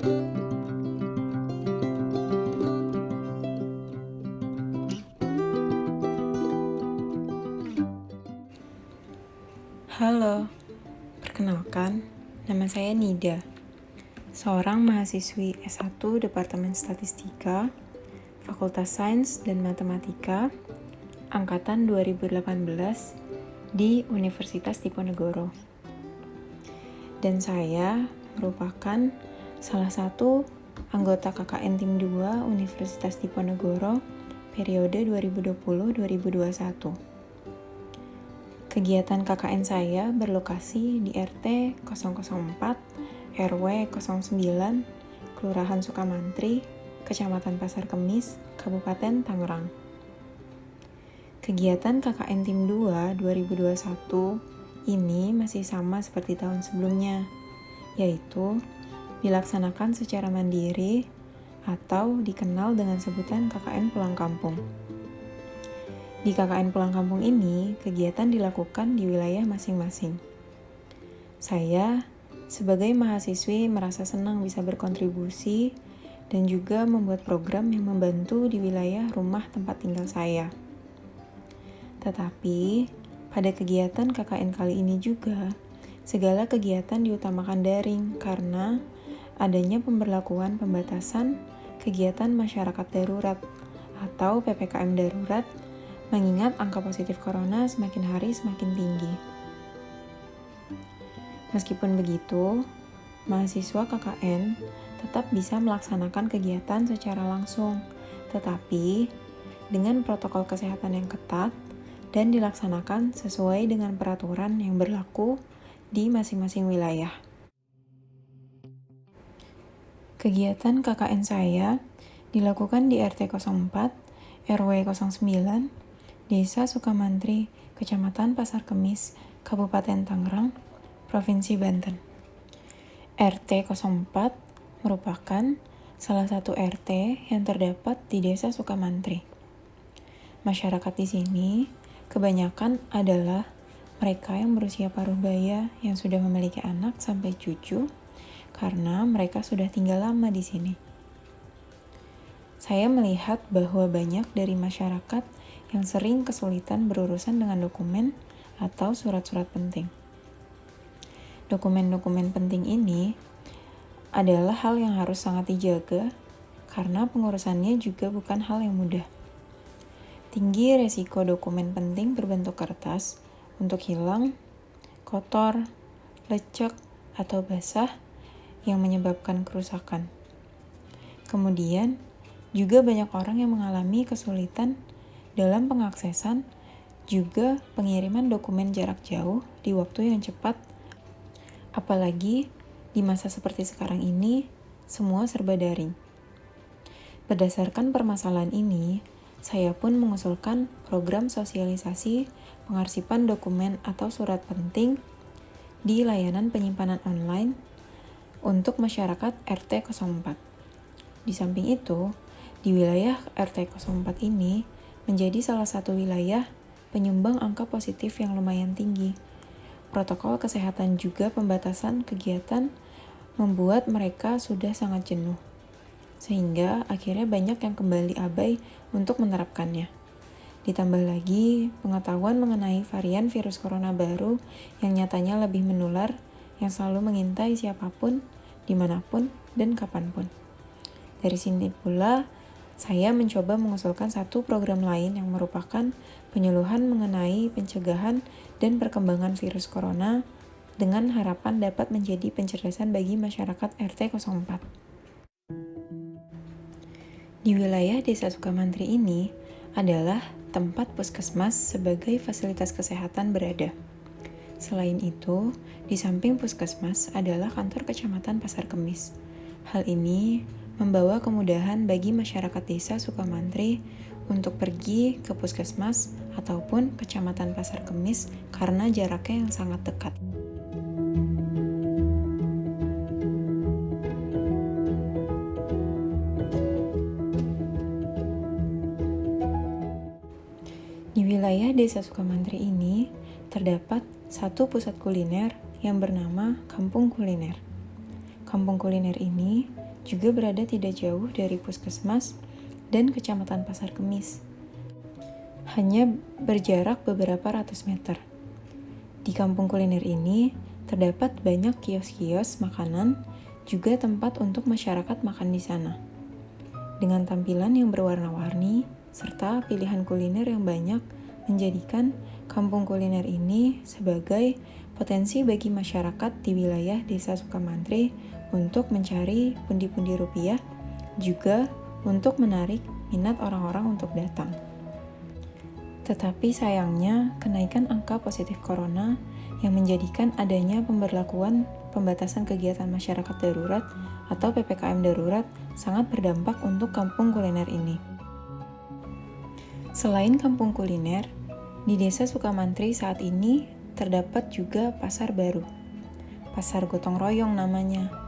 Halo, perkenalkan, nama saya Nida, seorang mahasiswi S1 Departemen Statistika, Fakultas Sains dan Matematika, Angkatan 2018 di Universitas Diponegoro. Dan saya merupakan salah satu anggota KKN Tim 2 Universitas Diponegoro periode 2020-2021. Kegiatan KKN saya berlokasi di RT 004, RW 09, Kelurahan Sukamantri, Kecamatan Pasar Kemis, Kabupaten Tangerang. Kegiatan KKN Tim 2 2021 ini masih sama seperti tahun sebelumnya, yaitu dilaksanakan secara mandiri atau dikenal dengan sebutan KKN Pulang Kampung. Di KKN Pulang Kampung ini, kegiatan dilakukan di wilayah masing-masing. Saya, sebagai mahasiswi, merasa senang bisa berkontribusi dan juga membuat program yang membantu di wilayah rumah tempat tinggal saya. Tetapi, pada kegiatan KKN kali ini juga, segala kegiatan diutamakan daring karena adanya pemberlakuan pembatasan kegiatan masyarakat darurat atau PPKM darurat, mengingat angka positif corona semakin hari semakin tinggi. Meskipun begitu, mahasiswa KKN tetap bisa melaksanakan kegiatan secara langsung, tetapi dengan protokol kesehatan yang ketat dan dilaksanakan sesuai dengan peraturan yang berlaku di masing-masing wilayah. Kegiatan KKN saya dilakukan di RT 04, RW 09, Desa Sukamantri, Kecamatan Pasar Kemis, Kabupaten Tangerang, Provinsi Banten. RT 04 merupakan salah satu RT yang terdapat di Desa Sukamantri. Masyarakat di sini kebanyakan adalah mereka yang berusia paruh baya yang sudah memiliki anak sampai cucu karena mereka sudah tinggal lama di sini. Saya melihat bahwa banyak dari masyarakat yang sering kesulitan berurusan dengan dokumen atau surat-surat penting. Dokumen-dokumen penting ini adalah hal yang harus sangat dijaga karena pengurusannya juga bukan hal yang mudah. Tinggi resiko dokumen penting berbentuk kertas untuk hilang, kotor, lecek, atau basah yang menyebabkan kerusakan. Kemudian, juga banyak orang yang mengalami kesulitan dalam pengaksesan juga pengiriman dokumen jarak jauh di waktu yang cepat. Apalagi di masa seperti sekarang ini, semua serba daring. Berdasarkan permasalahan ini, saya pun mengusulkan program sosialisasi pengarsipan dokumen atau surat penting di layanan penyimpanan online untuk masyarakat RT 04. Di samping itu, di wilayah RT 04 ini menjadi salah satu wilayah penyumbang angka positif yang lumayan tinggi. Protokol kesehatan juga pembatasan kegiatan membuat mereka sudah sangat jenuh, sehingga akhirnya banyak yang kembali abai untuk menerapkannya. Ditambah lagi pengetahuan mengenai varian virus corona baru yang nyatanya lebih menular, yang selalu mengintai siapapun, dimanapun, dan kapanpun. Dari sini pula, saya mencoba mengusulkan satu program lain yang merupakan penyuluhan mengenai pencegahan dan perkembangan virus corona dengan harapan dapat menjadi pencerdasan bagi masyarakat RT 04. Di wilayah Desa Sukamantri ini adalah tempat puskesmas sebagai fasilitas kesehatan berada. Selain itu, di samping puskesmas adalah kantor Kecamatan Pasar Kemis. Hal ini membawa kemudahan bagi masyarakat Desa Sukamantri untuk pergi ke puskesmas ataupun Kecamatan Pasar Kemis karena jaraknya yang sangat dekat. Di wilayah Desa Sukamantri ini terdapat satu pusat kuliner yang bernama Kampung Kuliner. Kampung kuliner ini juga berada tidak jauh dari puskesmas dan kecamatan Pasar Kemis. Hanya berjarak beberapa ratus meter. Di kampung kuliner ini terdapat banyak kios-kios makanan, juga tempat untuk masyarakat makan di sana. Dengan tampilan yang berwarna-warni, serta pilihan kuliner yang banyak, menjadikan kampung kuliner ini sebagai potensi bagi masyarakat di wilayah Desa Sukamantri untuk mencari pundi-pundi rupiah, juga untuk menarik minat orang-orang untuk datang. Tetapi sayangnya, kenaikan angka positif corona yang menjadikan adanya pemberlakuan pembatasan kegiatan masyarakat darurat atau PPKM darurat sangat berdampak untuk kampung kuliner ini. Selain kampung kuliner, di Desa Sukamantri saat ini terdapat juga pasar baru. Pasar Gotong Royong namanya.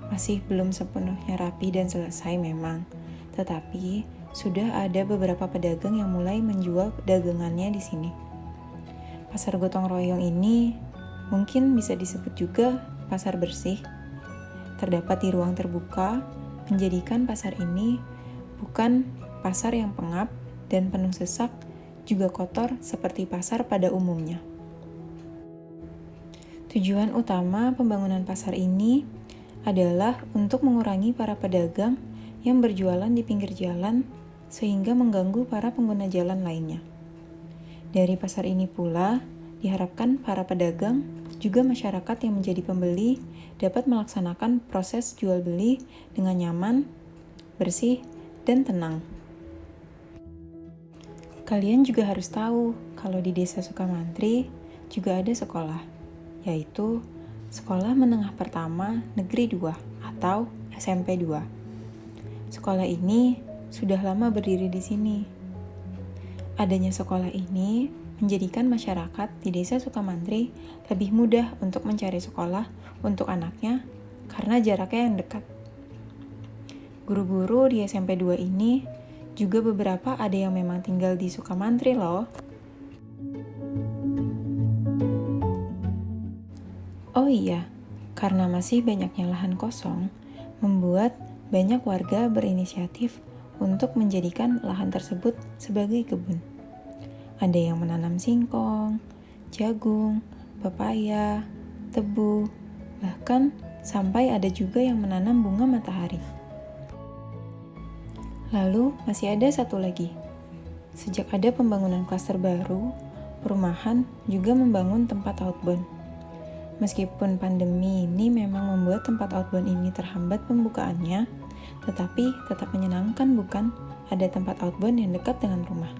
Masih belum sepenuhnya rapi dan selesai memang, tetapi sudah ada beberapa pedagang yang mulai menjual dagangannya di sini. Pasar Gotong Royong ini mungkin bisa disebut juga pasar bersih. Terdapat di ruang terbuka, menjadikan pasar ini bukan pasar yang pengap dan penuh sesak, juga kotor seperti pasar pada umumnya. Tujuan utama pembangunan pasar ini adalah untuk mengurangi para pedagang yang berjualan di pinggir jalan sehingga mengganggu para pengguna jalan lainnya. Dari pasar ini pula, diharapkan para pedagang juga masyarakat yang menjadi pembeli dapat melaksanakan proses jual beli dengan nyaman, bersih, dan tenang. Kalian juga harus tahu kalau di Desa Sukamantri juga ada sekolah, yaitu Sekolah Menengah Pertama Negeri 2 atau SMP 2. Sekolah ini sudah lama berdiri di sini. Adanya sekolah ini menjadikan masyarakat di Desa Sukamantri lebih mudah untuk mencari sekolah untuk anaknya karena jaraknya yang dekat. Guru-guru di SMP 2 ini juga beberapa ada yang memang tinggal di Sukamantri loh. Oh iya, karena masih banyaknya lahan kosong, membuat banyak warga berinisiatif untuk menjadikan lahan tersebut sebagai kebun. Ada yang menanam singkong, jagung, pepaya, tebu, bahkan sampai ada juga yang menanam bunga matahari. Lalu masih ada satu lagi. Sejak ada pembangunan klaster baru, perumahan juga membangun tempat outbound. Meskipun pandemi ini memang membuat tempat outbound ini terhambat pembukaannya, tetapi tetap menyenangkan bukan? Ada tempat outbound yang dekat dengan rumah.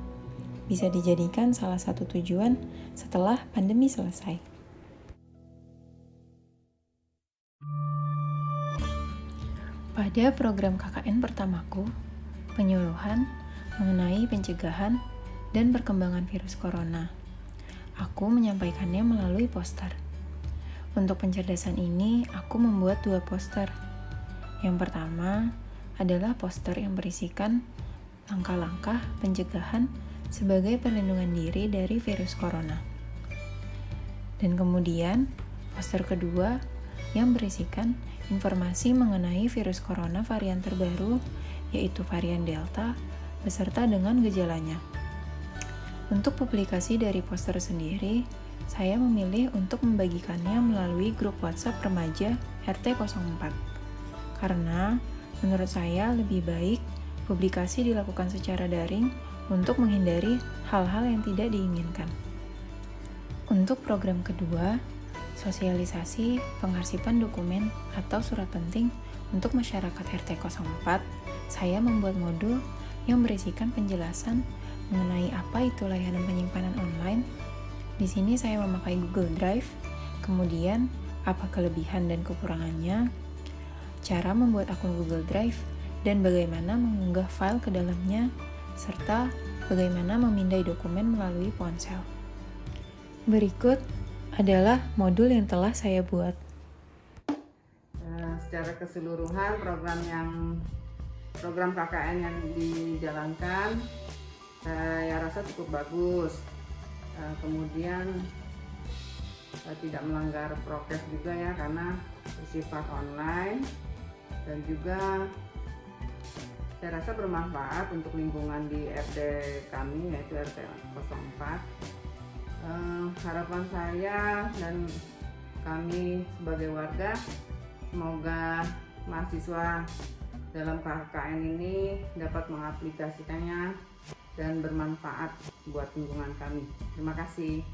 Bisa dijadikan salah satu tujuan setelah pandemi selesai. Pada program KKN pertamaku, penyuluhan mengenai pencegahan dan perkembangan virus corona, aku menyampaikannya melalui poster. Untuk pencerdasan ini, aku membuat 2 poster. Yang pertama adalah poster yang berisikan langkah-langkah pencegahan sebagai perlindungan diri dari virus corona. Dan kemudian, poster kedua yang berisikan informasi mengenai virus corona varian terbaru, yaitu varian Delta, beserta dengan gejalanya. Untuk publikasi dari poster sendiri, saya memilih untuk membagikannya melalui grup WhatsApp remaja RT04. Karena menurut saya lebih baik publikasi dilakukan secara daring untuk menghindari hal-hal yang tidak diinginkan. Untuk program kedua, sosialisasi pengarsipan dokumen atau surat penting untuk masyarakat RT04, saya membuat modul yang berisikan penjelasan mengenai apa itu layanan penyimpanan online. Di sini saya memakai Google Drive, kemudian apa kelebihan dan kekurangannya, cara membuat akun Google Drive, dan bagaimana mengunggah file ke dalamnya, serta bagaimana memindai dokumen melalui ponsel. Berikut adalah modul yang telah saya buat. Secara keseluruhan program KKN yang dijalankan saya rasa cukup bagus. Kemudian tidak melanggar prokes juga ya, karena bersifat online dan juga saya rasa bermanfaat untuk lingkungan di RT kami, yaitu RT 04. Harapan saya dan kami sebagai warga, semoga mahasiswa dalam KKN ini dapat mengaplikasikannya dan bermanfaat buat lingkungan kami. Terima kasih.